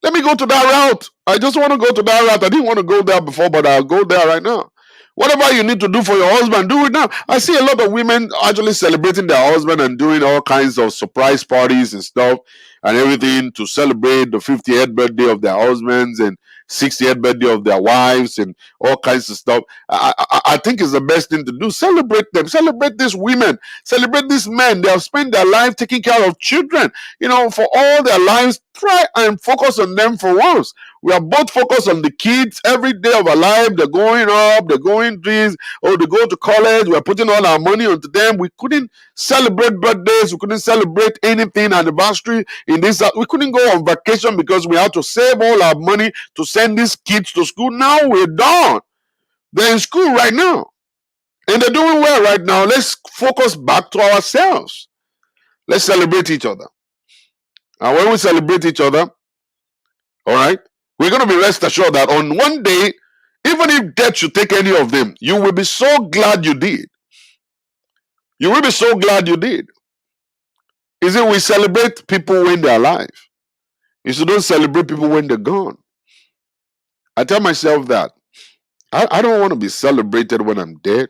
Let me go to that route. I just want to go to that route. I didn't want to go there before, but I'll go there right now. Whatever you need to do for your husband, do it now. I see a lot of women actually celebrating their husband and doing all kinds of surprise parties and stuff and everything to celebrate the 50th birthday of their husbands and 60th birthday of their wives and all kinds of stuff. I think it's the best thing to do. Celebrate them. Celebrate these women. Celebrate these men. They have spent their life taking care of children, for all their lives. Try and focus on them for once. We are both focused on the kids every day of our life. They're going up, they're going this, or they go to college. We're putting all our money onto them. We couldn't celebrate birthdays. We couldn't celebrate anything, anniversary in this. We couldn't go on vacation because we had to save all our money to send these kids to school. Now we're done. They're in school right now. And they're doing well right now. Let's focus back to ourselves. Let's celebrate each other. And when we celebrate each other, all right, we're going to be rest assured that on one day, even if death should take any of them, you will be so glad you did. You will be so glad you did. Is it we celebrate people when they're alive? You should don't celebrate people when they're gone. I tell myself that. I don't want to be celebrated when I'm dead.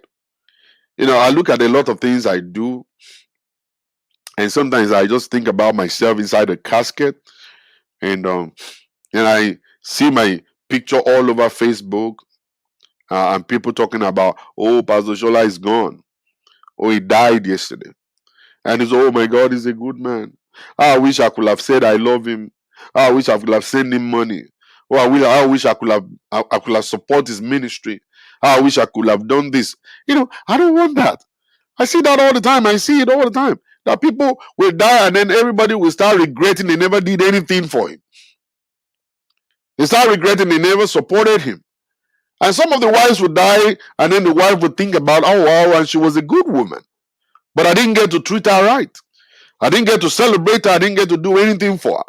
I look at a lot of things I do, and sometimes I just think about myself inside a casket, and I see my picture all over Facebook, and people talking about, oh, Pastor Shola is gone. Oh, he died yesterday. And it's, oh my God, he's a good man. I wish I could have said I love him. I wish I could have sent him money. Oh, I wish I could have support his ministry. I wish I could have done this. I don't want that. I see that all the time. I see it all the time. That people will die and then everybody will start regretting they never did anything for him. They start regretting they never supported him. And some of the wives would die, and then the wife would think about, oh wow, and she was a good woman. But I didn't get to treat her right. I didn't get to celebrate her. I didn't get to do anything for her.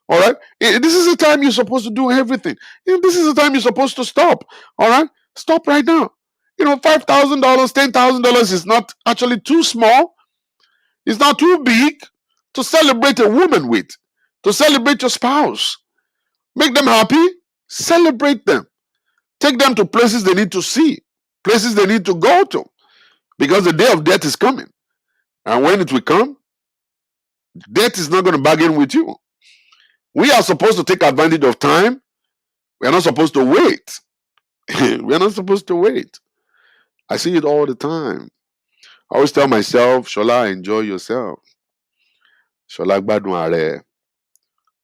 All right? This is the time you're supposed to do everything. This is the time you're supposed to stop. All right? Stop right now. $5,000, $10,000 is not actually too small. It's not too big to celebrate a woman with, to celebrate your spouse. Make them happy. Celebrate them. Take them to places they need to see, places they need to go to, because the day of death is coming. And when it will come, death is not going to bargain with you. We are supposed to take advantage of time. We are not supposed to wait. We are not supposed to wait. I see it all the time. I always tell myself, Shola, enjoy yourself. Shola, gbadun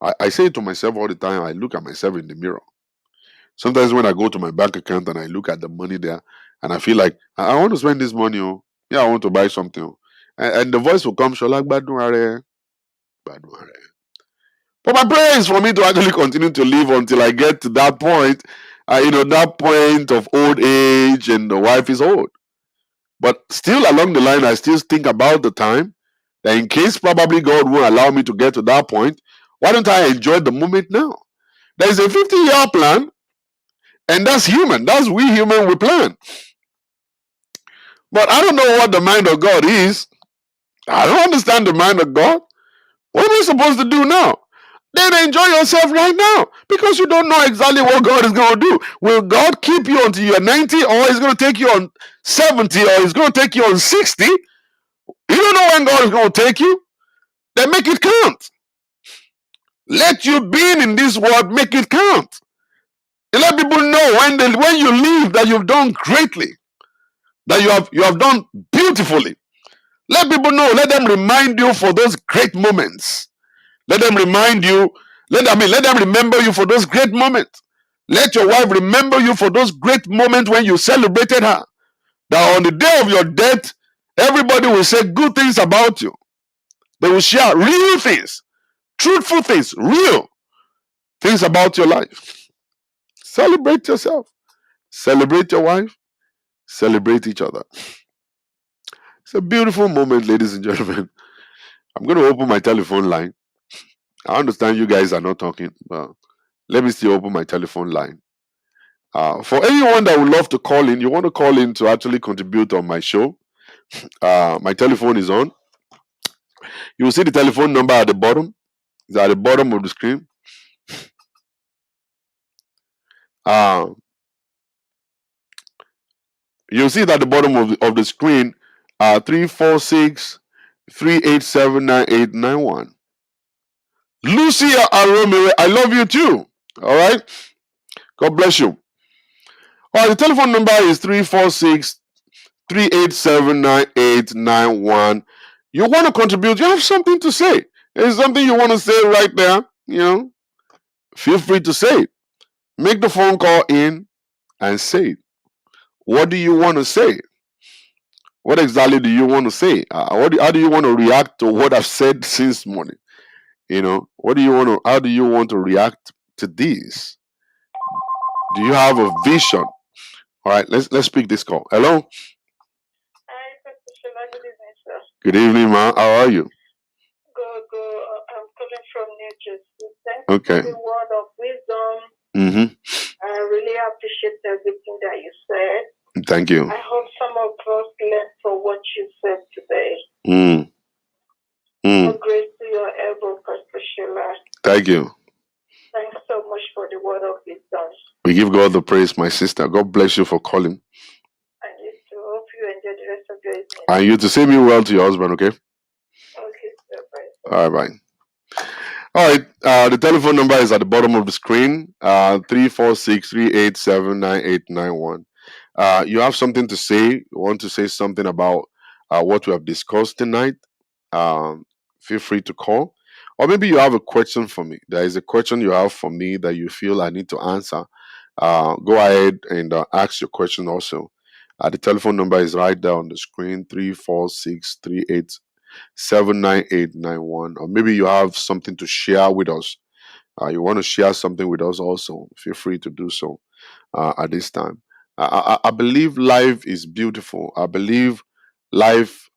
are. I say it to myself all the time. I look at myself in the mirror. Sometimes when I go to my bank account and I look at the money there, and I feel like, I want to spend this money. Oh. Yeah, I want to buy something. Oh. And the voice will come, Shola, gbadun are. Gbadun are. But my prayer is for me to actually continue to live until I get to that point, that point of old age and the wife is old. But still along the line, I still think about the time that in case probably God won't allow me to get to that point, why don't I enjoy the moment now? There is a 50-year plan, and that's human. That's we human, we plan. But I don't know what the mind of God is. I don't understand the mind of God. What am I supposed to do now? then enjoy yourself right now, because you don't know exactly what God is going to do. Will God keep you until you're 90, or is going to take you on 70, or is going to take you on 60? You don't know when God is going to take you. Then make it count. Let you being in this world make it count. And let people know when you leave that you've done greatly, that you have done beautifully. Let people know. Let them remind you for those great moments. Let them remind you. Let them remember you for those great moments. Let your wife remember you for those great moments when you celebrated her. That on the day of your death, everybody will say good things about you. They will share real things, truthful things, real things about your life. Celebrate yourself. Celebrate your wife. Celebrate each other. It's a beautiful moment, ladies and gentlemen. I'm going to open my telephone line. I understand you guys are not talking, but let me still open my telephone line. For anyone that would love to call in, you want to call in to actually contribute on my show. My telephone is on. You will see the telephone number at the bottom. It's at the bottom of the screen. Uh, you'll see it at the bottom of the screen. 346 387 9891. Lucia Aromire, I love you too. All right. God bless you. All right, the telephone number is 346 387 9891. You want to contribute, you have something to say. There's something you want to say right there, feel free to say it. Make the phone call in and say it. What do you want to say? What exactly do you want to say? How do you want to react to what I've said since morning? How do you want to react to this? Do you have a vision? All right, let's pick this call. Hello. Hi, Pastor Shola. Good evening, sir. Good evening, ma. How are you? Good. I'm calling from New Jersey. Thanks Okay. for the word of wisdom. Mm-hmm. I really appreciate everything that you said. Thank you. I hope some of us learned from what you said today. More grace to your elbow, Pastor Shola. Thank you. Thanks so much for the word of wisdom. We give God the praise, my sister. God bless you for calling. And you too. Hope you enjoy the rest of your evening. And you to say me well to your husband, okay? Okay, sir. Bye. All right, bye. All right. The telephone number is at the bottom of the screen. 346 387 9891. You have something to say. You want to say something about what we have discussed tonight? Um, Feel free to call. Or maybe you have a question for me. There is a question you have for me that you feel I need to answer. Go ahead and ask your question also. The telephone number is right there on the screen, 346 387 9891. Or maybe you have something to share with us. You want to share something with us also. Feel free to do so at this time. I believe life is beautiful. I believe life,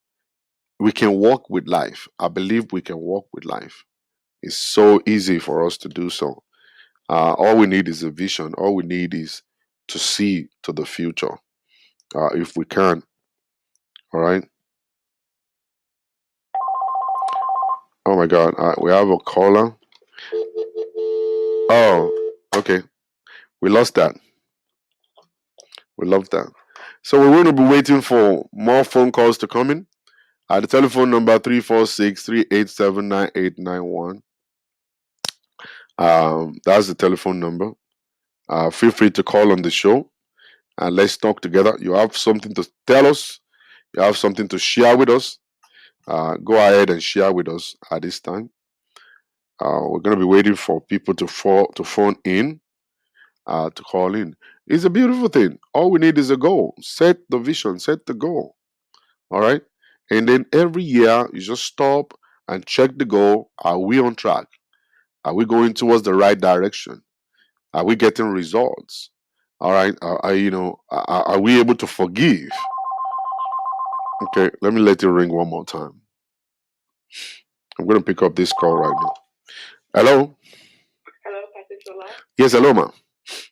we can walk with life. I believe we can walk with life. It's so easy for us to do so. All we need is a vision. All we need is to see to the future, if we can. All right. Oh my God, we have a caller. Oh, okay. We lost that. We love that. So we're going to be waiting for more phone calls to come in. The telephone number 346 387 9891. That's the telephone number. Feel free to call on the show and let's talk together. You have something to tell us. You have something to share with us. Go ahead and share with us at this time. We're going to be waiting for people to phone in, to call in. It's a beautiful thing. All we need is a goal. Set the vision. Set the goal. All right. And then every year you just stop and check the goal. Are we on track? Are we going towards the right direction? Are we getting results? All right. Are we able to forgive? Okay. Let me let it ring one more time. I'm going to pick up this call right now. Hello. Hello, Pastor Shola. Yes. Hello, ma. This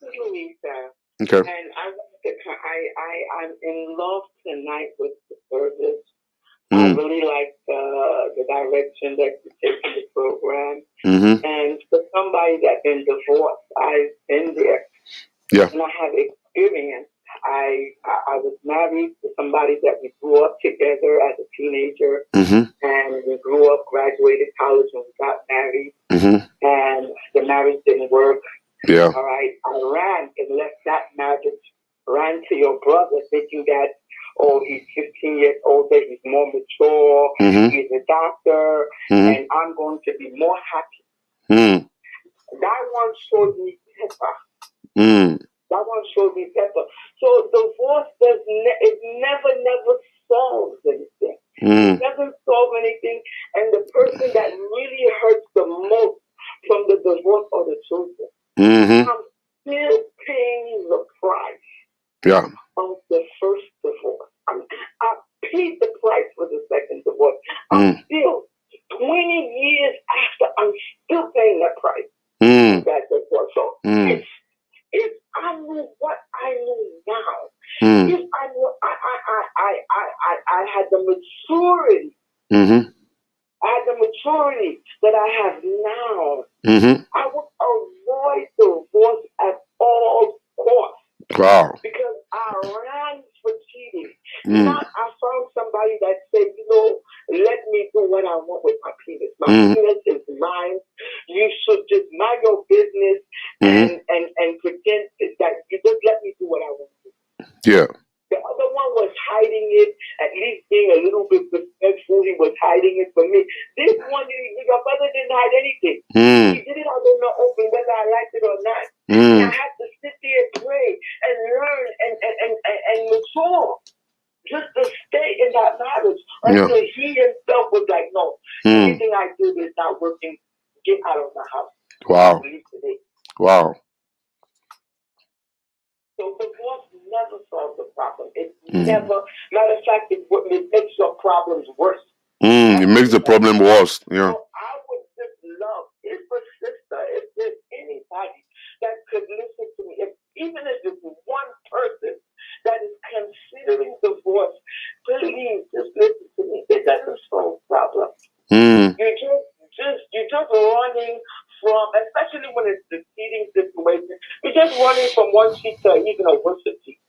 is Louisa. Okay. And I'm in love tonight with the service. I really like the direction that you take in the program. And for somebody that's been divorced, I've been there. Yeah. And I have experience. I was married to somebody that we grew up together as a teenager, and we grew up, graduated college, and we got married. And the marriage didn't work. Yeah. All right, I ran and left that marriage, ran to your brother, thinking that, oh, he's 15 years older, he's more mature, he's a doctor, and I'm going to be more happy. That one showed me pepper. That one showed me pepper. So divorce it never solves anything. It doesn't solve anything, and the person that really hurts the most from the divorce are the children. I'm still paying the price of the first divorce. I paid the price for the second divorce. I'm still 20 years after. I'm still paying that price for that divorce. So if I knew what I knew now, if I knew I had the maturity, I had the maturity that I have now, I would avoid divorce at all costs. Wow. Because I ran for cheating. Not I found somebody that said, let me do what I want with my penis. My penis is mine. You should just mind your business and pretend that you just let me do what I want to do. Yeah. The other one was hiding it, at least being a little bit respectful. He was hiding it from me. This one, your brother didn't hide anything. He did it out in the open, whether I liked it or not. And I had to sit there and pray and learn and mature just to stay in that marriage until he himself was like, no, anything I do is not working. Get out of my house. Wow. Wow. So divorce never solves the problem. It never, matter of fact, it makes your problems worse. It makes the problem worse. Yeah. So I would just love, if a sister, if there's anybody that could listen to me, even if it's one person that is considering divorce, please just listen to me. It doesn't solve problems. You're just running from, especially when it's the cheating situation, you're just running from one cheat to even a worse cheat.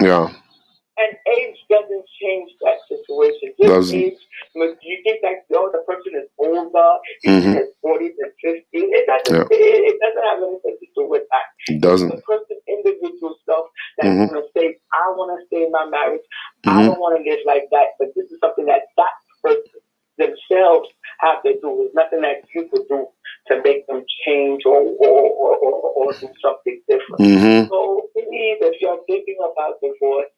Yeah. And age doesn't change that situation. Just age, you think that the other person is older, he's in his 40s and 50s. It doesn't have anything to do with that. It doesn't. It's the person's individual self that's going to say, I want to stay in my marriage. I don't want to live like that. But this is something that person themselves have to do. There's nothing that you could do to make them change or do something different. So please, if you're thinking about divorce,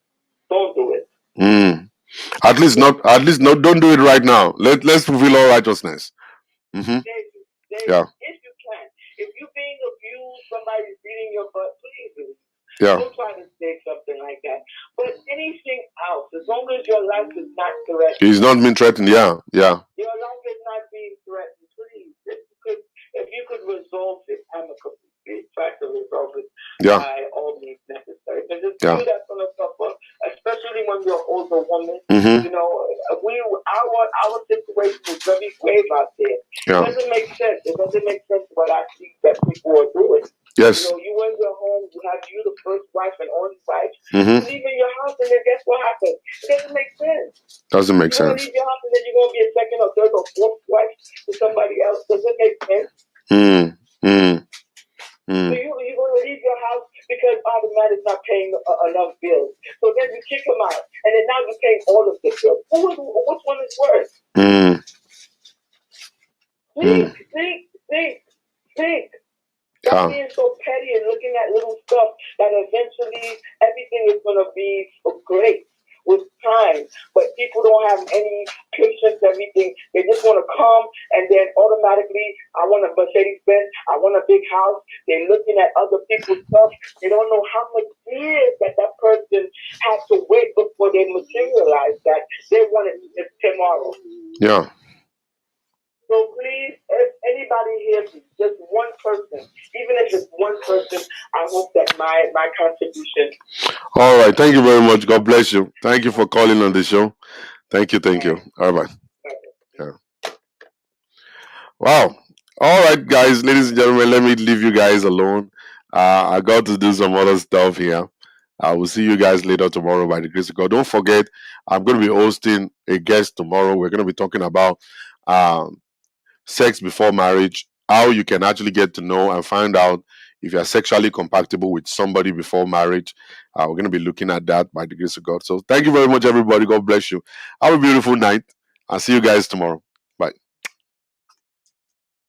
don't do it. At least not. Don't do it right now. Let's fulfill all righteousness. If you can, if you're being abused, somebody's beating your butt, please do. Don't try to say something like that. But anything else, as long as your life is not threatened. He's not being threatened. Yeah. Your life is not being threatened. Please, if you could resolve it amicably, please try to resolve it by all means necessary. Because it's you that's going to suffer, especially when you're an older woman. Our situation is very grave out there. It doesn't make sense. It doesn't make sense what I see that people are doing. Yes. You in your home, you have the first wife and only wife. You leave in your house, and then guess what happens? It doesn't make sense. Doesn't make sense. You leave your house, and then you're going to be a second or third or fourth wife to somebody else. Does it make sense? So you're going to leave your house because the man is not paying enough bills. So then you kick him out, and then now you're paying all of the bills. Which one is worse? Think. Stop being so petty and looking at little stuff that eventually everything is going to be so great with time. But people don't have any patience, everything. They just want to come and then automatically, I want a Mercedes-Benz, I want a big house. They're looking at other people's stuff. They don't know how much years that person had to wait before they materialize that. They want it tomorrow. Yeah. So please, if anybody here, just one person, even if it's one person, I hope that my contribution. All right. Thank you very much. God bless you. Thank you for calling on the show. Thank you. All right. Yeah. Wow. All right, guys, ladies and gentlemen, let me leave you guys alone. I got to do some other stuff here. I will see you guys later tomorrow by the grace of God. Don't forget, I'm going to be hosting a guest tomorrow. We're going to be talking about um, sex before marriage, how you can actually get to know and find out if you're sexually compatible with somebody before marriage. We're going to be looking at that by the grace of God. So thank you very much, everybody. God bless you. Have a beautiful night. I'll see you guys tomorrow.